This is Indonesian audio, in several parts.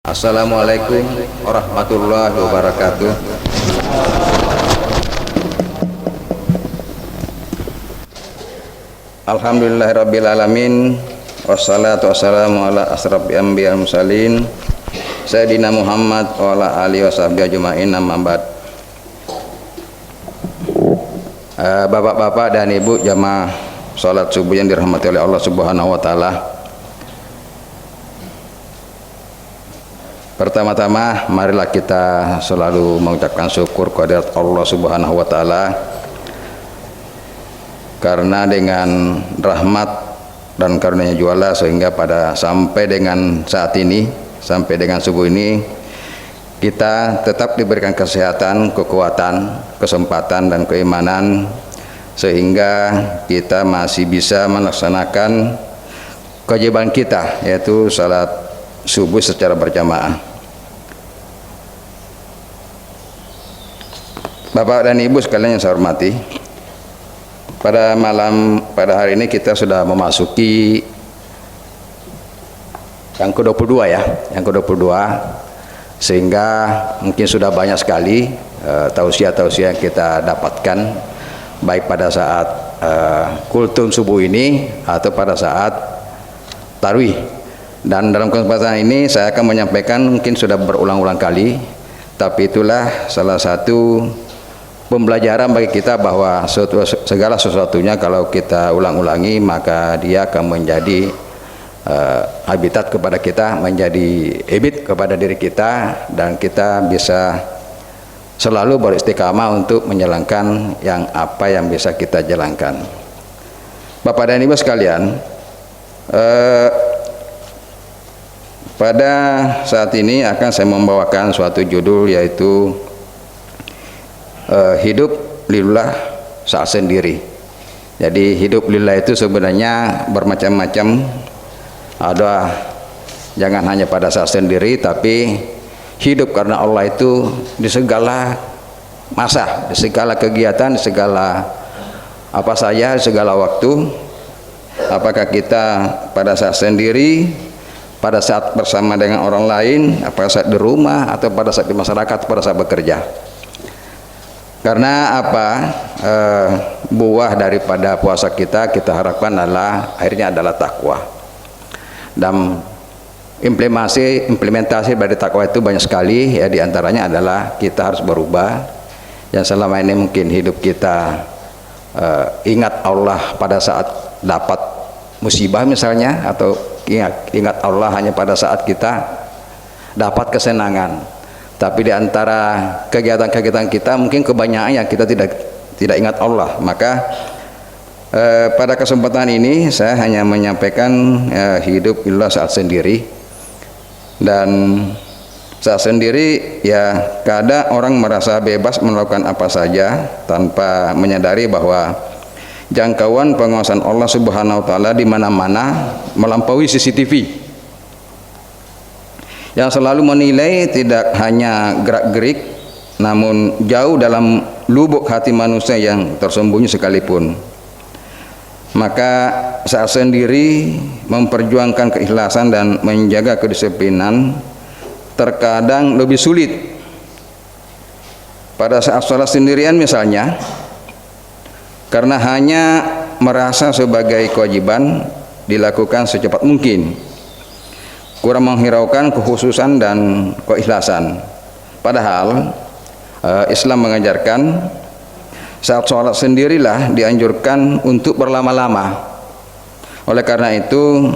Assalamualaikum warahmatullahi wabarakatuh. Alhamdulillahirabbil alamin, wassalatu wassalamu ala asrofil anbiya'i wal mursalin sayyidina Muhammad wa ala alihi washabbihi ajmain, amma ba'd. Bapak-bapak dan ibu jamaah salat subuh yang dirahmati oleh Allah Subhanahu wa taala. Pertama-tama marilah kita selalu mengucapkan syukur kepada Allah Subhanahu wa taala, karena dengan rahmat dan karunia juala sehingga sampai dengan saat ini, sampai dengan subuh ini, kita tetap diberikan kesehatan, kekuatan, kesempatan dan keimanan, sehingga kita masih bisa melaksanakan kewajiban kita, yaitu salat subuh secara berjamaah. Bapak dan Ibu sekalian yang saya hormati, pada hari ini kita sudah memasuki yang ke-22 ya, yang ke-22, sehingga mungkin sudah banyak sekali tausiah-tausiah yang kita dapatkan, baik pada saat kultum subuh ini atau pada saat tarawih. Dan dalam kesempatan ini saya akan menyampaikan, mungkin sudah berulang-ulang kali, tapi itulah salah satu pembelajaran bagi kita bahwa segala sesuatunya kalau kita ulang-ulangi maka dia akan menjadi habitat kepada kita, menjadi habit kepada diri kita, dan kita bisa selalu beristiqamah untuk menjalankan apa yang bisa kita jalankan. Bapak dan Ibu sekalian, pada saat ini akan saya membawakan suatu judul, yaitu hidup lillah saat sendiri. Jadi hidup lillah itu sebenarnya bermacam-macam. Ada, jangan hanya pada saat sendiri, tapi hidup karena Allah itu di segala masa, di segala kegiatan, di segala apa saja, di segala waktu. Apakah kita pada saat sendiri, pada saat bersama dengan orang lain, pada saat di rumah, atau pada saat di masyarakat, pada saat bekerja. Karena buah daripada puasa kita harapkan akhirnya adalah takwa. Dan implementasi dari takwa itu banyak sekali ya, diantaranya adalah kita harus berubah. Yang selama ini mungkin hidup kita ingat Allah pada saat dapat musibah misalnya, atau ingat Allah hanya pada saat kita dapat kesenangan. Tapi di antara kegiatan-kegiatan kita mungkin kebanyakan yang kita tidak ingat Allah. Maka pada kesempatan ini saya hanya menyampaikan hidup lillah saat sendiri. Dan saat sendiri ya, kadang orang merasa bebas melakukan apa saja tanpa menyadari bahwa jangkauan pengawasan Allah Subhanahu wa taala di mana-mana melampaui CCTV yang selalu menilai tidak hanya gerak-gerik, namun jauh dalam lubuk hati manusia yang tersembunyi sekalipun. Maka saat sendiri memperjuangkan keikhlasan dan menjaga kedisiplinan terkadang lebih sulit. Pada saat sholat sendirian misalnya, karena hanya merasa sebagai kewajiban dilakukan secepat mungkin, kurang menghiraukan kekhususan dan keikhlasan. Padahal Islam mengajarkan saat sholat sendirilah dianjurkan untuk berlama-lama. Oleh karena itu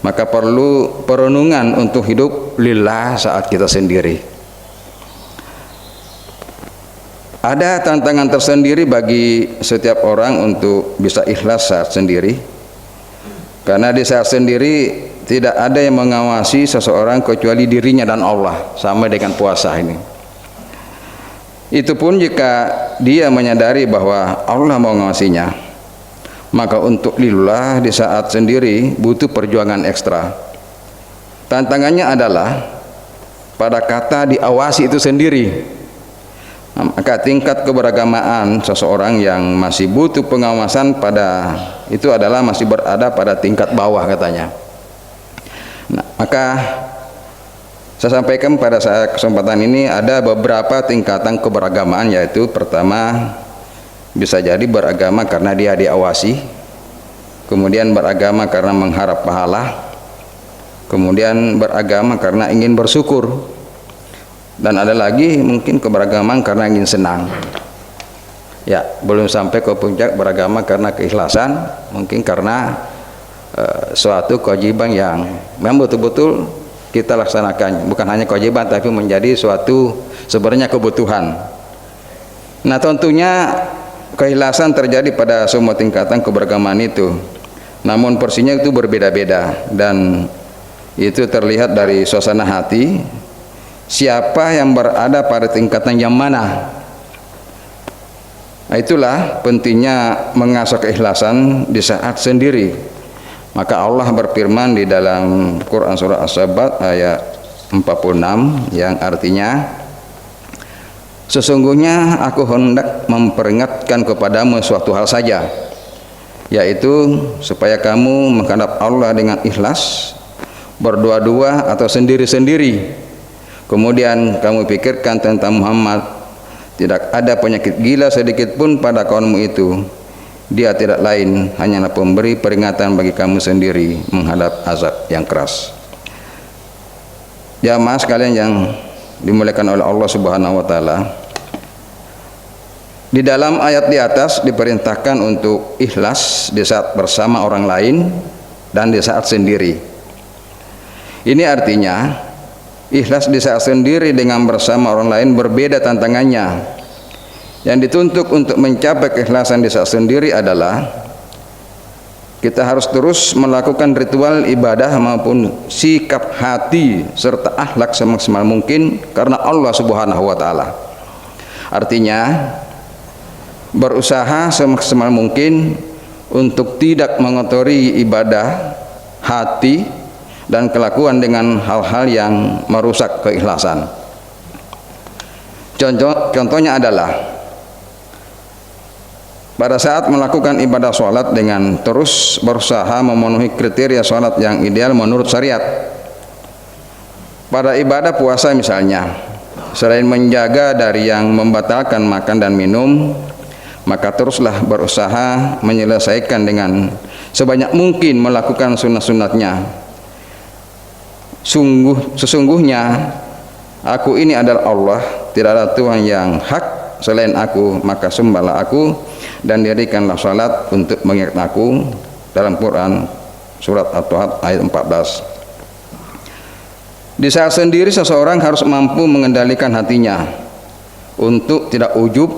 maka perlu perenungan untuk hidup lillah saat kita sendiri. Ada tantangan tersendiri bagi setiap orang untuk bisa ikhlas saat sendiri, karena di saat sendiri tidak ada yang mengawasi seseorang kecuali dirinya dan Allah, sama dengan puasa ini. Itu pun jika dia menyadari bahwa Allah mengawasinya, maka untuk lillah di saat sendiri butuh perjuangan ekstra. Tantangannya adalah pada kata diawasi itu sendiri. Maka tingkat keberagamaan seseorang yang masih butuh pengawasan itu adalah masih berada pada tingkat bawah katanya. Nah, maka Saya sampaikan pada saat kesempatan ini ada beberapa tingkatan keberagamaan, yaitu pertama bisa jadi beragama karena dia diawasi, kemudian beragama karena mengharap pahala, kemudian beragama karena ingin bersyukur, dan ada lagi mungkin keberagaman karena ingin senang. Ya, belum sampai ke puncak beragama karena keikhlasan, mungkin karena suatu kewajiban yang memang betul-betul kita laksanakan, bukan hanya kewajiban tapi menjadi suatu sebenarnya kebutuhan. Nah, tentunya keikhlasan terjadi pada semua tingkatan keberagamaan itu, namun porsinya itu berbeda-beda, dan itu terlihat dari suasana hati siapa yang berada pada tingkatan yang mana. Nah, itulah pentingnya mengasah keikhlasan di saat sendiri. Maka Allah berfirman di dalam Quran surah As-Sabat ayat 46 yang artinya, sesungguhnya aku hendak memperingatkan kepadamu suatu hal saja, yaitu supaya kamu menghadap Allah dengan ikhlas, berdua-dua atau sendiri-sendiri. Kemudian kamu pikirkan tentang Muhammad, tidak ada penyakit gila sedikit pun pada kaummu itu. Dia tidak lain hanyalah pemberi peringatan bagi kamu sendiri menghadap azab yang keras. Jamaah sekalian yang dimuliakan oleh Allah Subhanahu wa taala, di dalam ayat di atas diperintahkan untuk ikhlas di saat bersama orang lain dan di saat sendiri. Ini artinya ikhlas di saat sendiri dengan bersama orang lain berbeda tantangannya. Yang dituntut untuk mencapai keikhlasan di saat sendiri adalah kita harus terus melakukan ritual ibadah maupun sikap hati serta akhlak semaksimal mungkin karena Allah Subhanahu wa taala. Artinya berusaha semaksimal mungkin untuk tidak mengotori ibadah, hati dan kelakuan dengan hal-hal yang merusak keikhlasan. Contohnya adalah pada saat melakukan ibadah sholat dengan terus berusaha memenuhi kriteria sholat yang ideal menurut syariat. Pada ibadah puasa misalnya, selain menjaga dari yang membatalkan makan dan minum, maka teruslah berusaha menyelesaikan dengan sebanyak mungkin melakukan sunnah-sunnatnya. Sesungguhnya aku ini adalah Allah, tidak ada Tuhan yang hak selain aku, maka sembahlah aku dan dirikanlah salat untuk mengingat aku, dalam Quran surat At-Tahat ayat 14. Di saat sendiri seseorang harus mampu mengendalikan hatinya untuk tidak ujub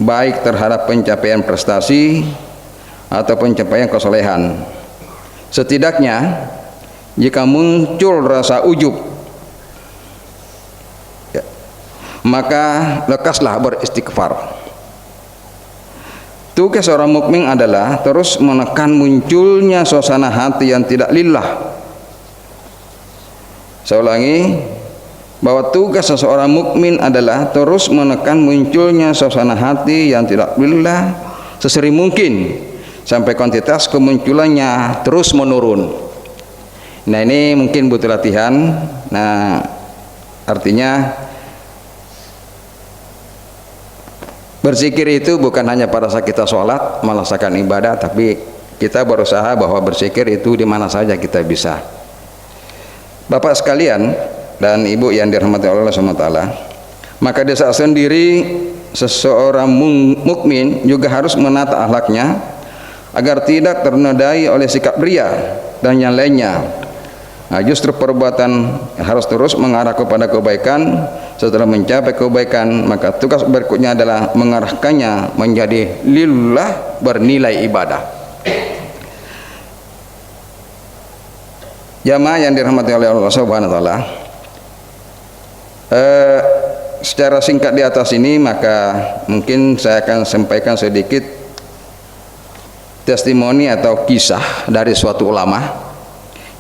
baik terhadap pencapaian prestasi atau pencapaian kesolehan. Setidaknya jika muncul rasa ujub, maka lekaslah beristighfar. Tugas seorang mukmin adalah terus menekan munculnya suasana hati yang tidak lillah. Saya ulangi, bahwa tugas seseorang mukmin adalah terus menekan munculnya suasana hati yang tidak lillah sesering mungkin sampai kuantitas kemunculannya terus menurun. Nah, ini mungkin butuh latihan. Nah, artinya berzikir itu bukan hanya pada saat kita sholat melaksanakan ibadah, tapi kita berusaha bahwa berzikir itu di mana saja kita bisa. Bapak sekalian dan ibu yang dirahmati Allah SWT, maka di saat sendiri seseorang mukmin juga harus menata akhlaknya agar tidak ternodai oleh sikap ria dan yang lainnya. Nah, justru perbuatan harus terus mengarah kepada kebaikan. Setelah mencapai kebaikan, maka tugas berikutnya adalah mengarahkannya menjadi lillah, bernilai ibadah. Jamaah yang dirahmati oleh Allah Subhanahu wa taala, secara singkat di atas ini maka mungkin saya akan sampaikan sedikit testimoni atau kisah dari suatu ulama,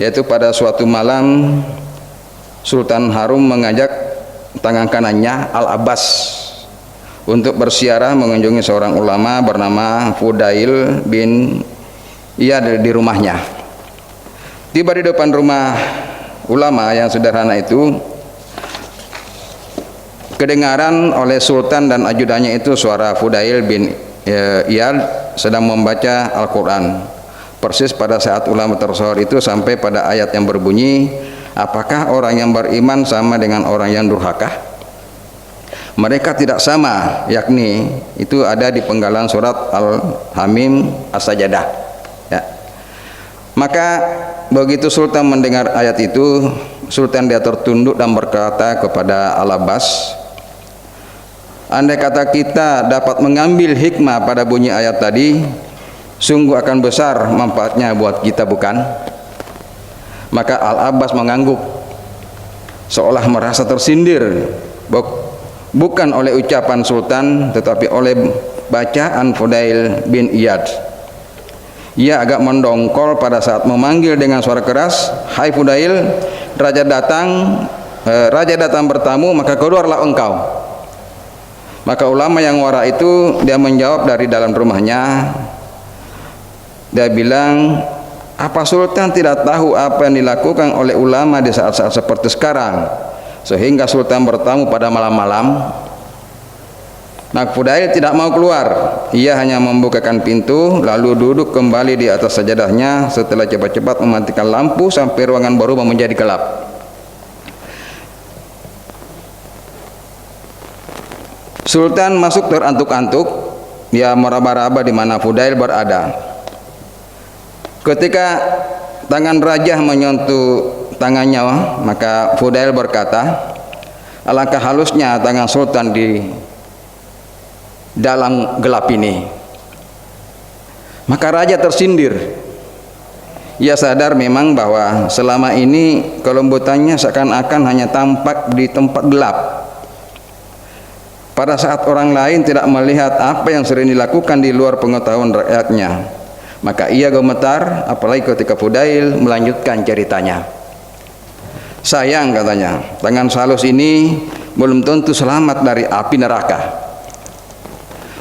yaitu pada suatu malam Sultan Harun mengajak tangan kanannya Al-Abbas untuk bersiarah mengunjungi seorang ulama bernama Fudail bin Iyad di rumahnya. Tiba di depan rumah ulama yang sederhana itu, kedengaran oleh sultan dan ajudannya itu suara Fudail bin Iyad sedang membaca Al-Quran. Persis pada saat ulama tersohor itu sampai pada ayat yang berbunyi, apakah orang yang beriman sama dengan orang yang durhaka? Mereka tidak sama, yakni itu ada di penggalan surat Al-Hamim As-Sajadah, ya. Maka begitu sultan mendengar ayat itu, sultan dia tertunduk dan berkata kepada Al-Abbas, andai kata kita dapat mengambil hikmah pada bunyi ayat tadi, sungguh akan besar manfaatnya buat kita, bukan? Maka Al-Abbas mengangguk seolah merasa tersindir, bukan oleh ucapan sultan tetapi oleh bacaan Fudail bin Iyad. Ia agak mendongkol pada saat memanggil dengan suara keras, hai Fudail, raja datang bertamu, maka keluarlah engkau. Maka ulama yang wara itu dia menjawab dari dalam rumahnya, dia bilang, apa sultan tidak tahu apa yang dilakukan oleh ulama di saat-saat seperti sekarang sehingga sultan bertamu pada malam-malam? Nah, Fudail tidak mau keluar, ia hanya membukakan pintu lalu duduk kembali di atas sajadahnya setelah cepat-cepat mematikan lampu sampai ruangan baru menjadi gelap. Sultan masuk terantuk-antuk, dia meraba-raba di mana Fudail berada. Ketika tangan raja menyentuh tangannya, maka Fudail berkata, alangkah halusnya tangan sultan di dalam gelap ini. Maka raja tersindir. Ia sadar memang bahwa selama ini kelembutannya seakan-akan hanya tampak di tempat gelap. Pada saat orang lain tidak melihat apa yang sering dilakukan di luar pengetahuan rakyatnya. Maka ia gemetar, apalagi ketika Fudail melanjutkan ceritanya. Sayang, katanya, tangan salus ini belum tentu selamat dari api neraka.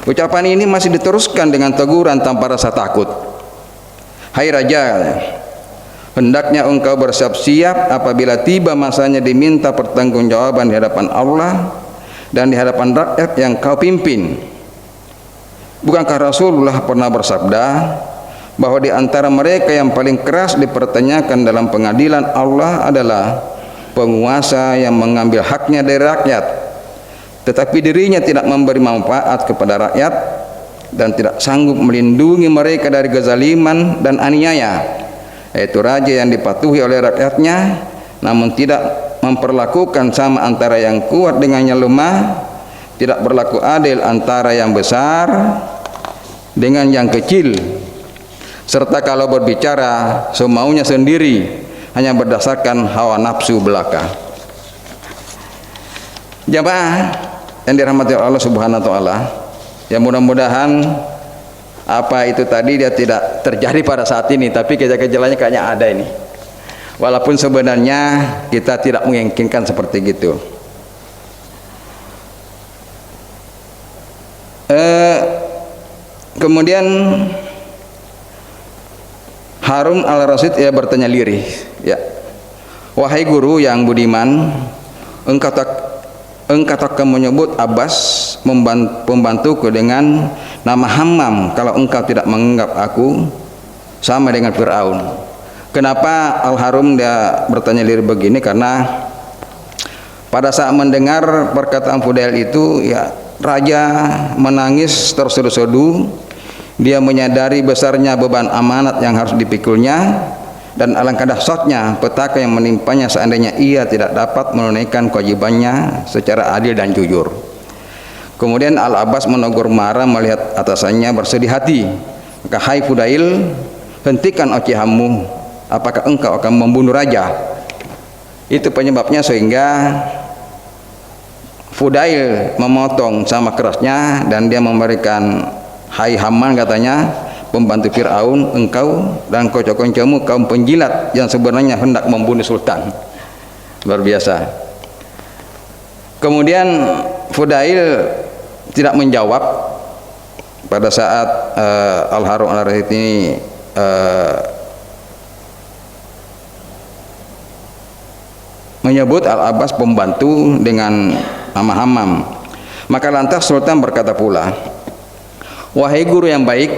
Ucapan ini masih diteruskan dengan teguran tanpa rasa takut. Hai raja, hendaknya engkau bersiap-siap apabila tiba masanya diminta pertanggungjawaban di hadapan Allah dan di hadapan rakyat yang kau pimpin. Bukankah Rasulullah pernah bersabda bahwa di antara mereka yang paling keras dipertanyakan dalam pengadilan Allah adalah penguasa yang mengambil haknya dari rakyat, tetapi dirinya tidak memberi manfaat kepada rakyat dan tidak sanggup melindungi mereka dari kezaliman dan aniaya, yaitu raja yang dipatuhi oleh rakyatnya namun tidak memperlakukan sama antara yang kuat dengan yang lemah, tidak berlaku adil antara yang besar dengan yang kecil, serta kalau berbicara semaunya sendiri hanya berdasarkan hawa nafsu belaka. Jamaah yang dirahmati Allah Subhanahu wa taala, ya mudah-mudahan apa itu tadi dia tidak terjadi pada saat ini, tapi gejala-gejalanya kayaknya ada ini. Walaupun sebenarnya kita tidak menginginkan seperti gitu. Kemudian Harun al-Rasyid ia bertanya lirih, ya, wahai guru yang budiman, engkau akan menyebut Abbas pembantuku dengan nama Hammam kalau engkau tidak menganggap aku sama dengan Fir'aun. Kenapa Al-Harum dia bertanya lirih begini? Karena pada saat mendengar perkataan Fudail itu, ya, raja menangis tersedu-sedu. Dia menyadari besarnya beban amanat yang harus dipikulnya dan alangkah dahsyatnya petaka yang menimpanya seandainya ia tidak dapat menunaikan kewajibannya secara adil dan jujur. Kemudian Al-Abbas menegur marah melihat atasannya bersedih hati. Maka, hai Fudail, hentikan ocehanmu. Apakah engkau akan membunuh raja? Itu penyebabnya sehingga Fudail memotong sama kerasnya dan dia memberikan, hai Haman, katanya, pembantu Fir'aun, engkau dan kocok-kocokmu kaum penjilat yang sebenarnya hendak membunuh sultan. Luar biasa. Kemudian Fudail tidak menjawab pada saat Al-Harun al-Rasyid ini menyebut Al-Abbas pembantu dengan Hammam. Maka lantas Sultan berkata pula, wahai guru yang baik,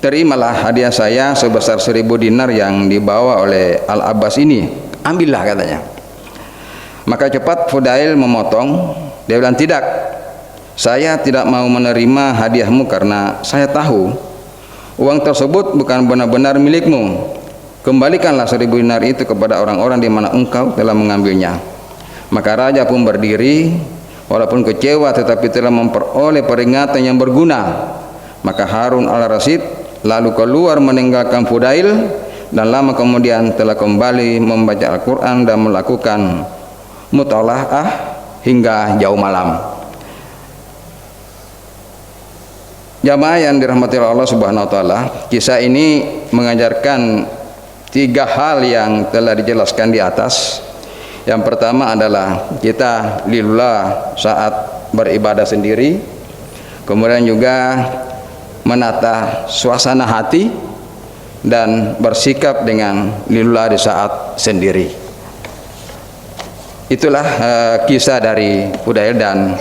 terimalah hadiah saya sebesar 1000 dinar yang dibawa oleh Al-Abbas ini. Ambillah, katanya. Maka cepat Fudail memotong. Dia bilang, tidak, saya tidak mau menerima hadiahmu karena saya tahu uang tersebut bukan benar-benar milikmu. Kembalikanlah 1000 dinar itu kepada orang-orang di mana engkau telah mengambilnya. Maka raja pun berdiri, walaupun kecewa tetapi telah memperoleh peringatan yang berguna. Maka Harun al-Rasyid lalu keluar meninggalkan Fudail, dan lama kemudian telah kembali membaca Al-Quran dan melakukan mutalaah hingga jauh malam. Jamaah yang dirahmati Allah Subhanahu wa taala, kisah ini mengajarkan 3 hal yang telah dijelaskan di atas. Yang pertama adalah kita lillah saat beribadah sendiri, kemudian juga menata suasana hati dan bersikap dengan lillah di saat sendiri. Itulah kisah dari Fudail dan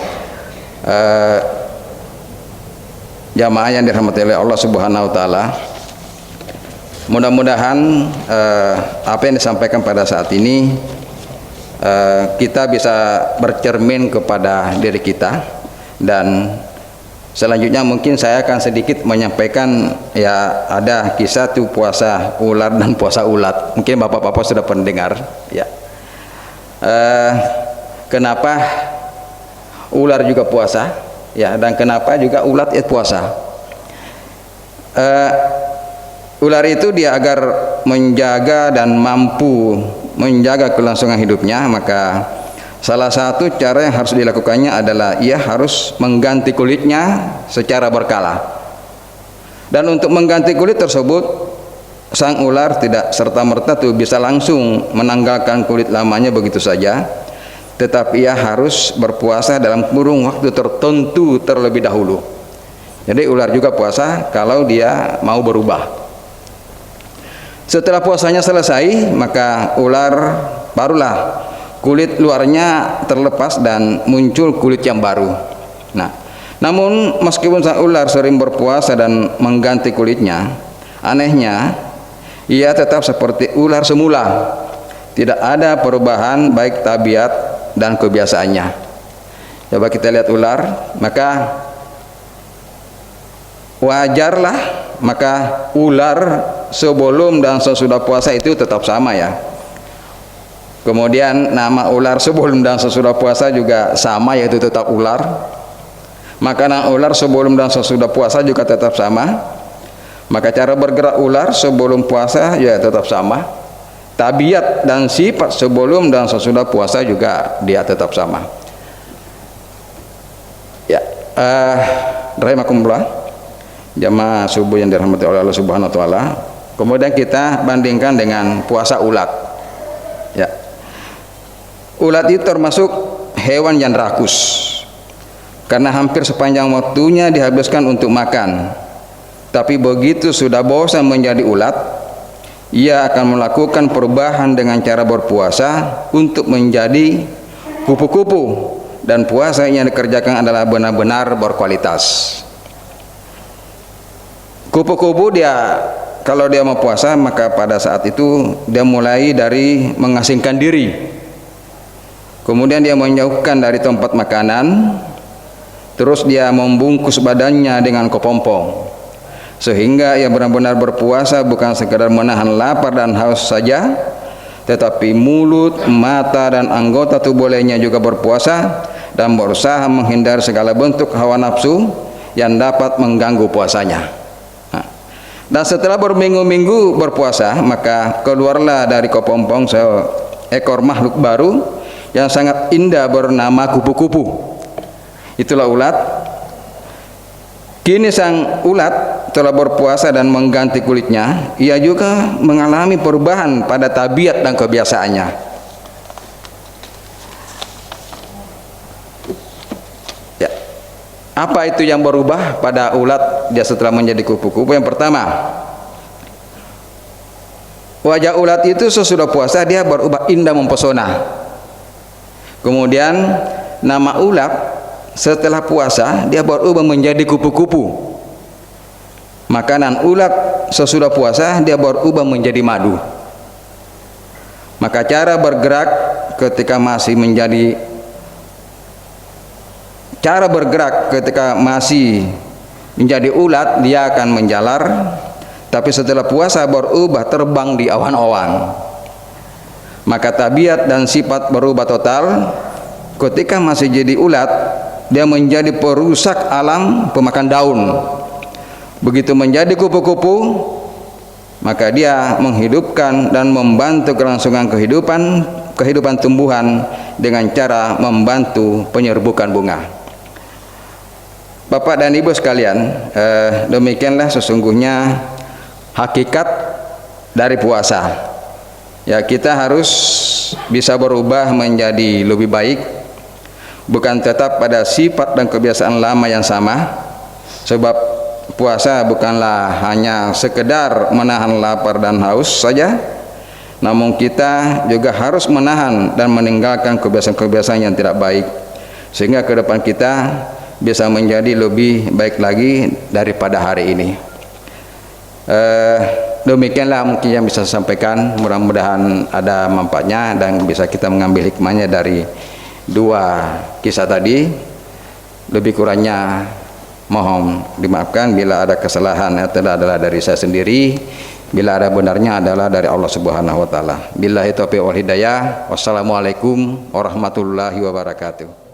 jamaah yang dirahmati oleh Allah Subhanahu wa taala. Mudah-mudahan apa yang disampaikan pada saat ini kita bisa bercermin kepada diri kita, dan selanjutnya mungkin saya akan sedikit menyampaikan, ya, ada kisah tuh puasa ular dan puasa ulat. Mungkin bapak-bapak sudah pernah dengar, ya. Kenapa ular juga puasa, ya, dan kenapa juga ulat itu puasa? Ular itu dia agar menjaga dan mampu menjaga kelangsungan hidupnya, maka salah satu cara yang harus dilakukannya adalah ia harus mengganti kulitnya secara berkala. Dan untuk mengganti kulit tersebut, sang ular tidak serta-merta tuh bisa langsung menanggalkan kulit lamanya begitu saja, tetapi ia harus berpuasa dalam kurung waktu tertentu terlebih dahulu. Jadi ular juga puasa kalau dia mau berubah. Setelah puasanya selesai, maka ular barulah kulit luarnya terlepas dan muncul kulit yang baru. Nah, namun meskipun sang ular sering berpuasa dan mengganti kulitnya, anehnya ia tetap seperti ular semula. Tidak ada perubahan baik tabiat dan kebiasaannya. Coba kita lihat ular, maka wajarlah, maka ular sebelum dan sesudah puasa itu tetap sama, ya. Kemudian nama ular sebelum dan sesudah puasa juga sama, yaitu tetap ular. Makanan ular sebelum dan sesudah puasa juga tetap sama. Maka cara bergerak ular sebelum puasa ya tetap sama. Tabiat dan sifat sebelum dan sesudah puasa juga dia tetap sama. Ya, rahimakumullah, jamaah subuh yang dirahmati oleh Allah Subhanahu wa taala. Kemudian kita bandingkan dengan puasa ulat. Ya. Ulat itu termasuk hewan yang rakus, karena hampir sepanjang waktunya dihabiskan untuk makan. Tapi begitu sudah bosan menjadi ulat, ia akan melakukan perubahan dengan cara berpuasa untuk menjadi kupu-kupu, dan puasa yang dikerjakan adalah benar-benar berkualitas. Kupu-kupu dia, kalau dia mau puasa, maka pada saat itu dia mulai dari mengasingkan diri, kemudian dia menjauhkan dari tempat makanan, terus dia membungkus badannya dengan kepompong, sehingga ia benar-benar berpuasa bukan sekadar menahan lapar dan haus saja, tetapi mulut, mata, dan anggota tubuh lainnya juga berpuasa dan berusaha menghindari segala bentuk hawa nafsu yang dapat mengganggu puasanya. Dan setelah berminggu-minggu berpuasa, maka keluarlah dari kepompong seekor makhluk baru yang sangat indah bernama kupu-kupu. Itulah ulat. Kini sang ulat telah berpuasa dan mengganti kulitnya. Ia juga mengalami perubahan pada tabiat dan kebiasaannya. Apa itu yang berubah pada ulat dia setelah menjadi kupu-kupu? Yang pertama, wajah ulat itu sesudah puasa dia berubah indah mempesona. Kemudian nama ulat setelah puasa dia berubah menjadi kupu-kupu. Makanan ulat sesudah puasa dia berubah menjadi madu. Maka cara bergerak ketika masih menjadi ulat dia akan menjalar, tapi setelah puasa berubah terbang di awan-awan. Maka tabiat dan sifat berubah total. Ketika masih jadi ulat dia menjadi perusak alam, pemakan daun. Begitu menjadi kupu-kupu, maka dia menghidupkan dan membantu kelangsungan kehidupan tumbuhan dengan cara membantu penyerbukan bunga. Bapak dan Ibu sekalian, demikianlah sesungguhnya hakikat dari puasa. Ya, kita harus bisa berubah menjadi lebih baik, bukan tetap pada sifat dan kebiasaan lama yang sama. Sebab puasa bukanlah hanya sekedar menahan lapar dan haus saja, namun kita juga harus menahan dan meninggalkan kebiasaan-kebiasaan yang tidak baik, sehingga ke depan kita bisa menjadi lebih baik lagi daripada hari ini. Demikianlah mungkin yang bisa saya sampaikan. Mudah-mudahan ada manfaatnya dan bisa kita mengambil hikmahnya dari dua kisah tadi. Lebih kurangnya mohon dimaafkan bila ada kesalahan adalah dari saya sendiri, bila ada benarnya adalah dari Allah Subhanahu wa taala. Billahi taufiq wal hidayah. Wassalamualaikum warahmatullahi wabarakatuh.